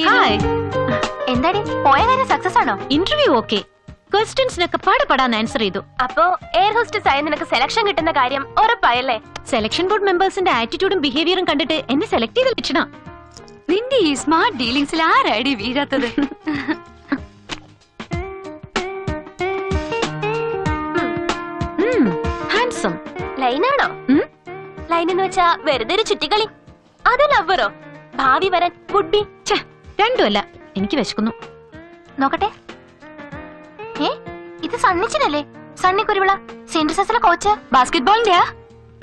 Hi. എന്താടി പോയ കാര്യം സക്സസ് ആണോ? ഇന്റർവ്യൂ ഓക്കെ, ക്വസ്റ്റ്യൻസിനൊക്കെ പാടാൻ ആൻസർ ചെയ്തു. അപ്പോ എയർ ഹോസ്റ്റസ് ആയി നിനക്ക് സെലക്ഷൻ കിട്ടുന്ന കാര്യം ഉറപ്പായല്ലേ? സെലക്ഷൻ ബോർഡ് മെമ്പേഴ്സിന്റെ ആറ്റിറ്റ്യൂഡും ബിഹേവിയറും കണ്ടിട്ട് എന്നെ സെലക്ട് ചെയ്ത് ലക്ഷണ. നിന്റെ ഈ സ്മാർട്ട് ഡീലിംഗ്സിൽ ആരാടി വീഴാത്തത്? ഹാൻസം. ലൈനാണോ? ലൈൻ എന്ന് വെച്ചാ വെറുതെ ഒരു ചുറ്റിക്കളി. അത് ലവറോ? ഭാവി വരൻ വുഡ് ബി? രണ്ടുമല്ല, എനിക്ക് വിശക്കുന്നു. നോക്കട്ടെ. ഇത് സണ്ണിച്ചനല്ലേ? സണ്ണി കുരുവിള, സെൻട്രസിലെ കോച്ച്, ബാസ്കറ്റ്ബോളിന്റെയാ?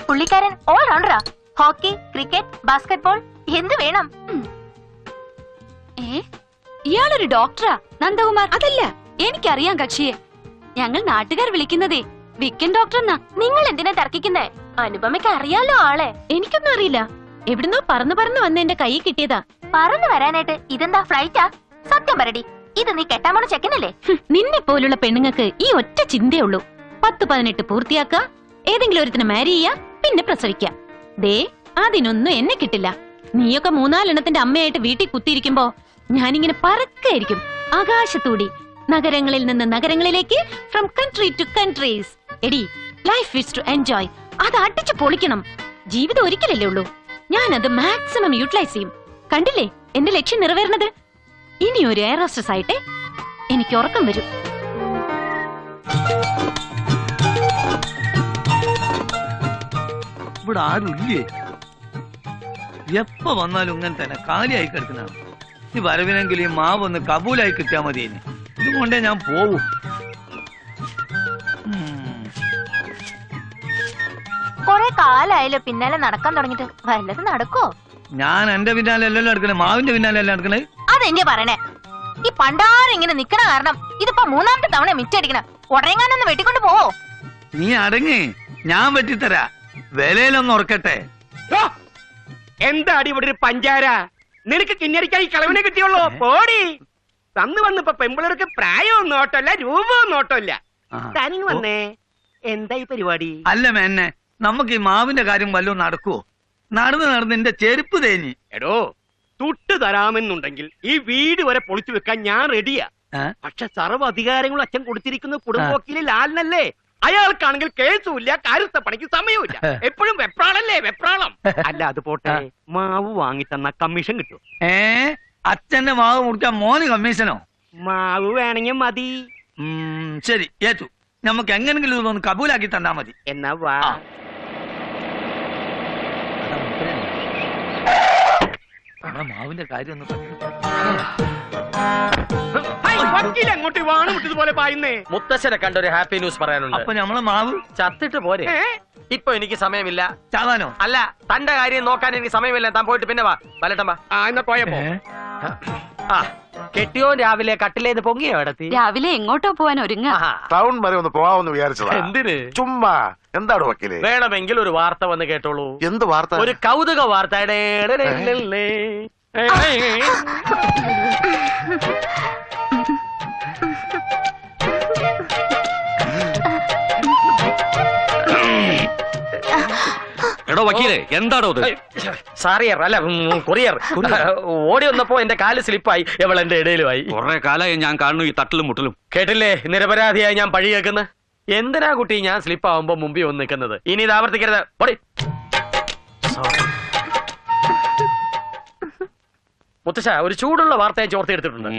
പുള്ളിക്കാരൻ ഓൾ റൗണ്ടറാ. ഹോക്കി, ക്രിക്കറ്റ്, ബാസ്കറ്റ്ബോൾ, എന്ത് വേണം? ഇയാളൊരു ഡോക്ടറാ? നന്ദകുമാർ? അതല്ല, എനിക്കറിയാം കക്ഷിയെ. ഞങ്ങൾ നാട്ടുകാർ വിളിക്കുന്നതേ വിക്കൻ ഡോക്ടർ എന്നാ. നിങ്ങൾ എന്തിനാ തർക്കിക്കുന്നേ? അനുപമയ്ക്ക് അറിയാലോ ആളെ. എനിക്കൊന്നും അറിയില്ല, എവിടുന്നോ പറന്ന് വന്ന് എന്റെ കൈ കിട്ടിയതാ. പറന്ന് വരാനായിട്ട് ഇതെന്താ ഫ്ലൈറ്റാ? സത്യം പറടി, ഇത് നീ കെട്ടാമോണ ചെക്കനല്ലേ? നിന്നെ പോലുള്ള പെണ്ണുങ്ങൾക്ക് ഈ ഒറ്റ ചിന്തയുള്ളൂ. 10-18 പൂർത്തിയാക്ക, ഏതെങ്കിലും ഒരുത്തിനെ മാരി ചെയ്യാ, പിന്നെ പ്രസവിക്ക. ദേ, അതിനൊന്നും എന്നെ കിട്ടില്ല. നീയൊക്കെ 3-4 അമ്മയായിട്ട് വീട്ടിൽ കുത്തിയിരിക്കുമ്പോ ഞാനിങ്ങനെ പറക്കായിരിക്കും ആകാശത്തൂടി, നഗരങ്ങളിൽ നിന്ന് നഗരങ്ങളിലേക്ക്, ഫ്രം കൺട്രി ടു കൺട്രീസ്. എടി, ലൈഫ് ഈസ് ടു എൻജോയ്. അത് അടിച്ചു പൊളിക്കണം. ജീവിതം ഒരിക്കലല്ലേ ഉള്ളൂ. ഞാനത് മാക്സിമം യൂട്ടിലൈസ് ചെയ്യും. കണ്ടില്ലേ എന്റെ ലക്ഷ്യം നിറവേറുന്നത്? ഇനി ഒരു എയർ ഹോസ്റ്റസ് ആയിട്ടെ എനിക്ക് ഉറക്കം വരും. ഇവിടെ ആരുമില്ലേ? എപ്പ വന്നാലും ഇങ്ങനെ തന്നെ കാലിയായി കിടക്കുന്നതാണ്. ഈ വരവിനെങ്കിലും ഈ മാവൊന്ന് കബൂലായി കിട്ടിയാ മതി. ഇതും കൊണ്ടേ ഞാൻ പോവും. കൊറേ കാലായാലോ പിന്നാലെ നടക്കാൻ തുടങ്ങിട്ട്. വല്ലത് നടക്കോ? ഞാൻ എന്റെ പിന്നാലെ എല്ലാം നടക്കണേ, മാവിന്റെ പിന്നാലെ എല്ലാം നടക്കണേ. അതെന്നെ പറയണേ. ഈ പണ്ടാരം ഇങ്ങനെ നിക്കണ കാരണം ഇതിപ്പോ 3ാമത്തെ തവണ മിറ്റടിക്കണ. ഉടനെങ്ങാനൊന്ന് വെട്ടിക്കൊണ്ട് പോവോ? നീ അടങ്ങ്, ഞാൻ വെട്ടിത്തരാ. വിലയിലൊന്ന് ഉറക്കട്ടെ. എന്താടി ഇവിടെ ഒരു പഞ്ചാര? നിനക്ക് കിഞ്ഞടിക്കാൻ ഈ കളവിനെ കിട്ടിയുള്ളൂ. പോടി. തന്നു വന്നിപ്പോ പെമ്പിളർക്ക് പ്രായവും നോട്ടല്ല, രൂപവും നോട്ടമില്ല. തനിങ് വന്നേ. എന്താ ഈ പരിപാടി? അല്ല മേന്നെ, നമുക്ക് ഈ മാവിന്റെ കാര്യം വല്ലതും നടക്കുവോ? നടന്ന് എന്റെ ചെരുപ്പ് തേഞ്ഞി. എടോ, തുട്ട് തരാമെന്നുണ്ടെങ്കിൽ ഈ വീട് വരെ പൊളിച്ചു വെക്കാൻ ഞാൻ റെഡിയാ. പക്ഷെ സർവ്വ അധികാരങ്ങളും അച്ഛൻ കൊടുത്തിരിക്കുന്ന കുടുംബവക്കീല് ലാലിനല്ലേ. അയാൾക്കാണെങ്കിൽ കേസുമില്ല, കാര്യസ്ഥ പണിക്ക് സമയമില്ല. എപ്പോഴും വെപ്രാളല്ലേ വെപ്രാളം. അല്ല അത് പോട്ടെ, മാവ് വാങ്ങി തന്ന കമ്മീഷൻ കിട്ടും. അച്ഛന്റെ മാവ് മുറിക്കാൻ മോന് കമ്മീഷനോ? മാവ് വേണമെങ്കിൽ മതി. ശരി, ഏറ്റു. നമുക്ക് എങ്ങനെങ്കിലും ഇതൊന്ന് കബൂലാക്കി തന്നാ മതി. എന്നാ വാ. മാവിന്റെ കാര്യം അങ്ങോട്ട് വാണ് വിട്ടതുപോലെ പായുന്നേ. മുത്തശ്ശനെ കണ്ടൊരു ഹാപ്പി ന്യൂസ് പറയാനുണ്ട്. അപ്പൊ നമ്മളെ മാവ് ചത്തിട്ട് പോരെ? ഇപ്പൊ എനിക്ക് സമയമില്ല. ചാവാനോ? അല്ല, തന്റെ കാര്യം നോക്കാൻ എനിക്ക് സമയമില്ല. താൻ പോയിട്ട് പിന്നെ വാ. വലട്ടമ്മ. എന്നാ പോയപ്പോ കെട്ടിയോ രാവിലെ കട്ടിലേന്ന് പൊങ്ങിയോ ഇടത്തി? രാവിലെ എങ്ങോട്ടോ പോവാൻ ഒരുങ്ങ. ടൗൺ വരെ ഒന്ന് പോവാമെന്ന് വിചാരിച്ചതാ. എന്തിന്? ചുമ്മാ. എന്താണ് വക്കീലെ? വേണമെങ്കിൽ ഒരു വാർത്ത വന്ന് കേട്ടോളൂ. എന്ത് വാർത്ത? ഒരു കൗതുക വാർത്ത. എടോ വക്കീലെ, എന്താണോ ഇത്? സാറിയർ അല്ല, കൊറിയർ. ഓടി വന്നപ്പോ എന്റെ കാല് സ്ലിപ്പായി, എവൾ എന്റെ ഇടയിലുമായി. കുറെ കാലമായി ഞാൻ കാണുന്നു ഈ തട്ടിലും മുട്ടലും. കേട്ടില്ലേ, നിരപരാധിയായി ഞാൻ പഴി കേൾക്കുന്ന. എന്തിനാ കുട്ടി ഞാൻ സ്ലിപ്പ് ആവുമ്പോ മുമ്പിൽ വന്ന് നിൽക്കുന്നത്? ഇനി ഇത് ആവർത്തിക്കരുത്. പൊടി. മുത്തശ്ശ, ഒരു ചൂടുള്ള വാർത്ത ഞാൻ ചോർത്തെടുത്തിട്ടുണ്ട്.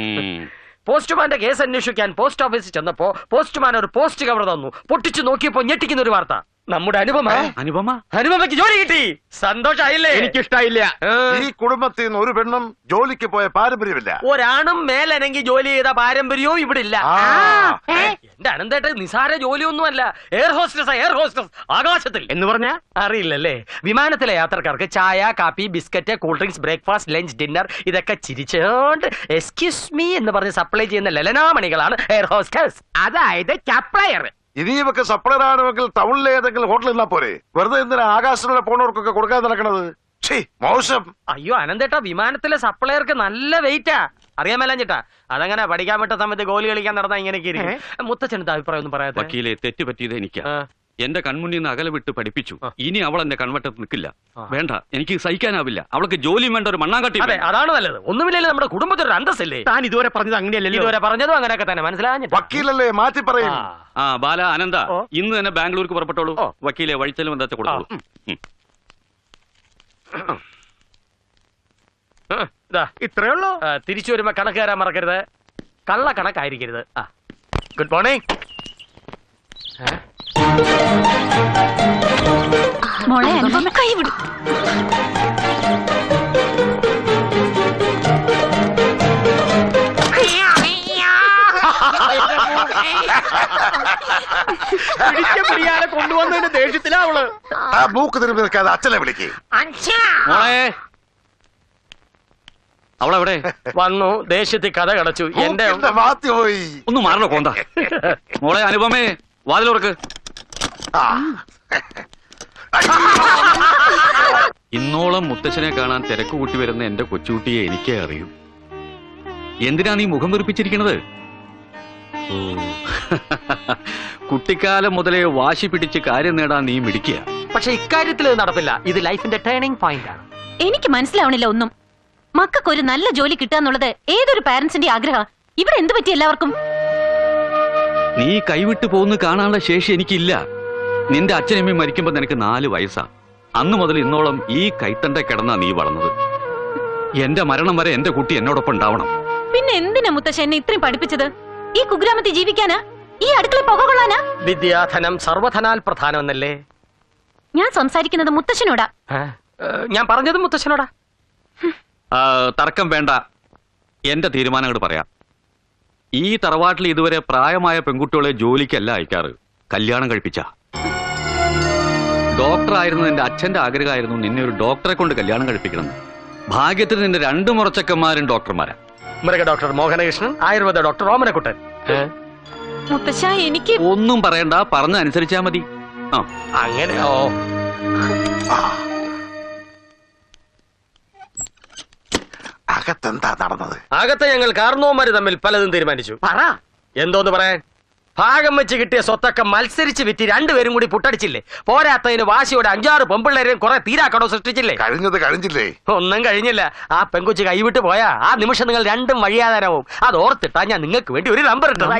പോസ്റ്റ്മാന്റെ കേസ് അന്വേഷിക്കാൻ പോസ്റ്റ് ഓഫീസിൽ ചെന്നപ്പോ പോസ്റ്റ്മാൻ ഒരു പോസ്റ്റ് കവർ തന്നു. പൊട്ടിച്ചു നോക്കിയപ്പോ ഞെട്ടിക്കുന്ന ഒരു വാർത്ത. നമ്മുടെ അനുപമയ്ക്ക് ജോലി കിട്ടി. സന്തോഷായില്ലേ? എനിക്കിഷ്ടായില്ല. ഈ കുടുംബത്തിൽ നിന്ന് ഒരു പെണ്ണും ജോലിക്ക് പോയ പാരമ്പര്യമില്ല. ഒരാണും മേലനങ്ങി ജോലി ചെയ്ത പാരമ്പര്യവും ഇവിടെ ഇല്ല. എന്റെ അനന്തേട്ട നിസാര ജോലിയൊന്നുമല്ല. എയർ ഹോസ്റ്റസ്, എയർ ഹോസ്റ്റസ്, ആകാശത്തിൽ എന്ന് പറഞ്ഞ അറിയില്ലല്ലേ? വിമാനത്തിലെ യാത്രക്കാർക്ക് ചായ, കാപ്പി, biscuit, cool drinks, breakfast, lunch, dinner ഇതൊക്കെ ചിരിച്ചോണ്ട് എക്സ്ക്യൂസ് മീ എന്ന് പറഞ്ഞ് സപ്ലൈ ചെയ്യുന്ന ലലനാമണികളാണ് എയർ ഹോസ്റ്റസ്. അതായത് സപ്ലയർ. ഇനി ഇവക്ക് സപ്ലൈ ആണെങ്കിൽ ടൗണിലെ ഏതെങ്കിലും ഹോട്ടലിൽ നിന്നാ പോരെ? വെറുതെ എന്തിനാ ആകാശത്തിലൂടെ പോണവർക്കൊക്കെ കൊടുക്കാൻ നടക്കണത്? മോശം. അയ്യോ അനന്തേട്ടാ, വിമാനത്തിലെ സപ്ലയർക്ക് നല്ല വെയിറ്റാ. അറിയാൻ മേലാഞ്ഞിട്ടാ. അതങ്ങനെ പഠിക്കാൻ പറ്റ സമയത്ത് ഗോലി കളിക്കാൻ നടന്നാ ഇങ്ങനെയൊക്കെ ഇരിക്കും. മുത്തച്ഛനത്തെ അഭിപ്രായം ഒന്നും പറയാതെ. വക്കീലെ, തെറ്റുപറ്റിയത് എനിക്കാ. എന്റെ കൺമുന്നിൽ നിന്ന് അകലെ വിട്ട് പഠിപ്പിച്ചു. ആ. ഇനി അവൾ എന്റെ കൺവട്ടത്ത് നിൽക്കില്ല. ആ. വേണ്ട, എനിക്ക് സഹിക്കാനാവില്ല. അവൾക്ക് ജോലിയും വേണ്ട, ഒരു മണ്ണാങ്കട്ടി അതെ, അതാണ് നല്ലത്. ഒന്നുമില്ലല്ലോ, നമ്മുടെ കുടുംബത്തിനൊരു അന്തസ്സല്ലേ. താൻ ഇതുവരെ പറഞ്ഞത് അങ്ങനെയല്ലല്ലോ. ഇതുവരെ പറഞ്ഞതും അങ്ങനെയൊക്കെ തന്നെ മനസ്സിലാഞ്ഞിട്ട്. വക്കീലല്ലേ, മാറ്റി പറയും. ആ ബാല, അനന്ത, ഓ. ഇന്ന് തന്നെ ബാംഗ്ലൂർക്ക് പുറപ്പെട്ടോളൂ. ഓ. വക്കീലെ വഴിച്ചെലവ് എന്താ കൊടുത്തോളൂ. ഇത്രേ ഉള്ളൂ. തിരിച്ചു വരുമ്പോ കണക്ക് തരാൻ മറക്കരുത്. കള്ള കണക്കായിരിക്കരുത്. Good morning. മോളെ അനുപമ കൈ വിടും. പിടിയാലെ കൊണ്ടുവന്നതിന്റെ ദേഷ്യത്തിലാ അവള്. ആ മൂക്ക് തിരുമ്പി നിൽക്കാതെ അച്ഛനെ വിളിക്കേ. മോളെ, അവളെവിടെ? വന്നു, ദേഷ്യത്തിൽ കഥ കടച്ചു. എന്റെ മാത്തി പോയി. ഒന്ന് മാറണോ കോന്ത. മോളെ അനുപമേ, വാതിലോർക്ക്. ഇന്നോളം മുത്തശ്ശനെ കാണാൻ തിരക്ക് കൂട്ടി വരുന്ന എന്റെ കൊച്ചുകുട്ടിയെ എനിക്കേ അറിയൂ. എന്തിനാ നീ മുഖം വീർപ്പിച്ചിരിക്കണത്? ഓ, കുട്ടിക്കാലം മുതലേ വാശി പിടിച്ച് കാര്യം നേടാൻ നീ മിടിക്കുക. പക്ഷെ ഇക്കാര്യത്തിൽ ഇത് നടപ്പില്ല. ഇത് ലൈഫിന്റെ ടേണിംഗ് പോയിന്റ് ആണ്. എനിക്ക് മനസ്സിലാവണില്ല ഒന്നും. മക്കൾക്ക് ഒരു നല്ല ജോലി കിട്ടുക എന്നുള്ളത് ഏതൊരു പാരന്റ്സിന്റെ ആഗ്രഹം. ഇവിടെ എന്ത് പറ്റി എല്ലാവർക്കും? നീ കൈവിട്ടു പോകുന്ന കാണാനുള്ള ശേഷി എനിക്കില്ല. നിന്റെ അച്ഛനമ്മയും മരിക്കുമ്പോ നിനക്ക് 4 വയസ്സാ. അന്നു മുതൽ ഇന്നോളം ഈ കൈത്തണ്ട കിടന്നാ നീ വളർന്നത്. എന്റെ മരണം വരെ എന്റെ കുട്ടി എന്നോടൊപ്പം ഉണ്ടാവണം. പിന്നെ എന്തിനാ മുത്തശ്ശ എന്നെ ഇത്രയും പഠിപ്പിച്ചത്? ഈ കുഗ്രാമത്തിൽ ജീവിക്കാനാ? ഈ അടുക്കള പുക കൊള്ളാനാ? വിദ്യാധനം സർവധനാൽ പ്രധാനം എന്നല്ലേ ഞാൻ സംസാരിക്കുന്നത് മുത്തശ്ശനോടാ. ഞാൻ പറഞ്ഞത് മുത്തശ്ശനോടാ. തർക്കം വേണ്ട, എന്റെ തീരുമാനങ്ങൾ പറയാം. ഈ തറവാട്ടിൽ ഇതുവരെ പ്രായമായ പെൺകുട്ടികളെ ജോലിക്കല്ല അയക്കാറ്, കല്യാണം കഴിപ്പിച്ച. ഡോക്ടറായിരുന്നു എന്റെ അച്ഛന്റെ ആഗ്രഹമായിരുന്നു നിന്നെ ഒരു ഡോക്ടറെ കൊണ്ട് കല്യാണം കഴിപ്പിക്കണം. ഭാഗ്യത്തിന് നിന്റെ 2 മുറച്ചക്കന്മാരും ഡോക്ടർമാരാ. മൃഗ ഡോക്ടർ മോഹനകൃഷ്ണൻ, ആയുർവേദ ഡോക്ടർ ഓമനക്കുട്ടൻ. മുത്തശ്ശ എനിക്ക് ഒന്നും പറയണ്ട, പറഞ്ഞ അനുസരിച്ചാ മതി. അങ്ങനെ. ഓ, അകത്തെന്താ നടന്നത്? അകത്തെ ഞങ്ങൾ കാർന്നോമാര് തമ്മിൽ പലതും തീരുമാനിച്ചു. പറ. എന്തോന്ന് പറയാൻ? ഭാഗം വെച്ച് കിട്ടിയ സ്വത്തൊക്കെ മത്സരിച്ച് വിറ്റ് 2 പേരും കൂടി പുട്ടടിച്ചില്ലേ? പോരാത്തതിന് വാശിയോടെ 5-6 പെമ്പിള്ളേരെയും കുറെ തീരാക്കടോ സൃഷ്ടിച്ചില്ലേ? കഴിഞ്ഞത് കഴിഞ്ഞില്ലേ? ഒന്നും കഴിഞ്ഞില്ല. ആ പെങ്കുച്ച് കൈവിട്ട് പോയാ ആ നിമിഷം നിങ്ങൾ 2 വഴിയാധാരവും. അത് ഓർത്തിട്ടാ ഞാൻ നിങ്ങൾക്ക് വേണ്ടി ഒരു നമ്പർ ഇട്ടത്.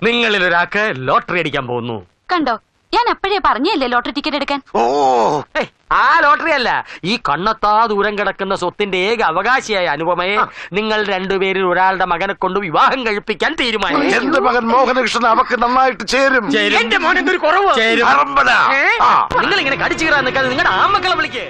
നിങ്ങളിൽ ഒരാൾക്ക് ലോട്ടറി അടിക്കാൻ പോകുന്നു. കണ്ടോ, ഞാൻ അപ്പോഴേ പറഞ്ഞല്ലേ ലോട്ടറി ടിക്കറ്റ് എടുക്കാൻ. ഓ, ആ ലോട്ടറി അല്ല, ഈ കണ്ണത്താ ദൂരം കിടക്കുന്ന സ്വത്തിന്റെ ഏക അവകാശിയായ അനുപമയെ നിങ്ങൾ 2 പേരിൽ ഒരാളുടെ മകനെ കൊണ്ട് വിവാഹം കഴിപ്പിക്കാൻ തീരുമാനിച്ചു. എന്റെ മകൻ മോഹനകൃഷ്ണൻ അവക്ക് നന്നായിട്ട് ചേരും. എന്റെ മോൻ എന്തൊരു കുറവ്. ചേരും. അറമ്പട. നിങ്ങൾ ഇങ്ങനെ കടിച്ചു കയറാൻ നിൽക്കാതെ നിങ്ങളുടെ ആമക്കളെ വിളിക്കേ.